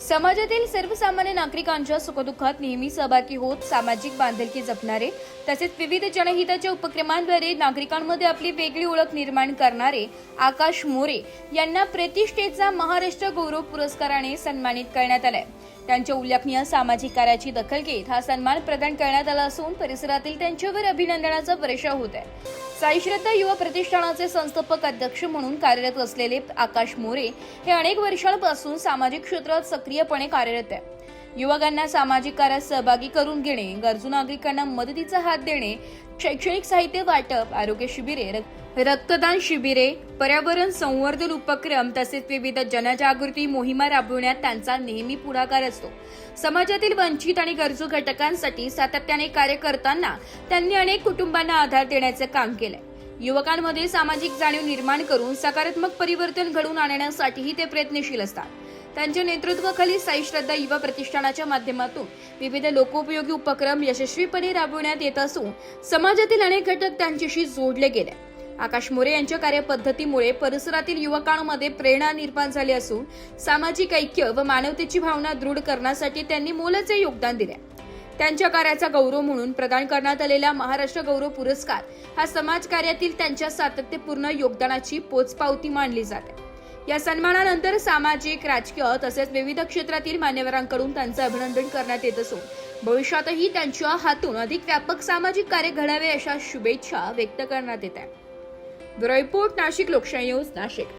समाजातील सर्वसामान्य नागरिकांच्या सुखदुःखात नेहमी सहभागी होत सामाजिक बांधिलकी जपणारे तसेच विविध जनहिताच्या उपक्रमांद्वारे नागरिकांमध्ये आपली वेगळी ओळख निर्माण करणारे आकाश मोरे यांना प्रतिष्ठेचा महाराष्ट्र गौरव पुरस्काराने सन्मानित करण्यात आलाय। त्यांच्या उल्लेखनीय सामाजिक कार्याची दखल घेत हा सन्मान प्रदान करण्यात आला असून परिसरातील त्यांच्यावर अभिनंदनाचा वर्षाव होत आहे। साई श्रद्धा युवा प्रतिष्ठानाचे संस्थापक अध्यक्ष म्हणून कार्यरत असलेले आकाश मोरे हे अनेक वर्षांपासून सामाजिक क्षेत्रात सक्रियपणे कार्यरत आहे। युवकांना सामाजिक कार्यात सहभागी करून घेणे, गरजू नागरिकांना मदतीचा हात देणे, शैक्षणिक साहित्य वाटप, आरोग्य शिबिरे, रक्तदान शिबिरे, पर्यावरण संवर्धन उपक्रम तसेच विविध जनजागृती मोहिमा राबवण्यात त्यांचा नेहमी पुढाकार असतो। समाजातील वंचित आणि गरजू घटकांसाठी सातत्याने कार्य करताना त्यांनी अनेक कुटुंबांना आधार देण्याचे काम केले। युवकांमध्ये सामाजिक जाणीव निर्माण करून सकारात्मक परिवर्तन घडवून आणण्यासाठीही ते प्रयत्नशील असतात। त्यांच्या नेतृत्वाखाली साई श्रद्धा युवा प्रतिष्ठानाच्या माध्यमातून विविध लोकोपयोगी उपक्रम यशस्वीपणे राबवण्यात येत असून समाजातील अनेक घटक त्यांच्याशी जोडले गेले। आकाश मोरे यांच्या कार्यपद्धतीमुळे परिसरातील युवकांमध्ये प्रेरणा निर्माण झाली असून सामाजिक ऐक्य व मानवतेची भावना दृढ करण्यासाठी त्यांनी मोलाचे योगदान दिले। त्यांच्या कार्याचा गौरव म्हणून प्रदान करण्यात आलेला महाराष्ट्र गौरव पुरस्कार हा समाज कार्यातील त्यांच्या सातत्यपूर्ण योगदानाची पोचपावती मानली जाते। या सन्मानानंतर सामाजिक, राजकीय तसेच विविध क्षेत्रातील मान्यवरांकडून त्यांचे अभिनंदन करण्यात येत असून भविष्यातही त्यांच्या हातून अधिक व्यापक सामाजिक कार्य घडावे अशा शुभेच्छा व्यक्त करण्यात येत आहे। ब्युरो रिपोर्ट, नाशिक लोकशाही न्यूज, नाशिक।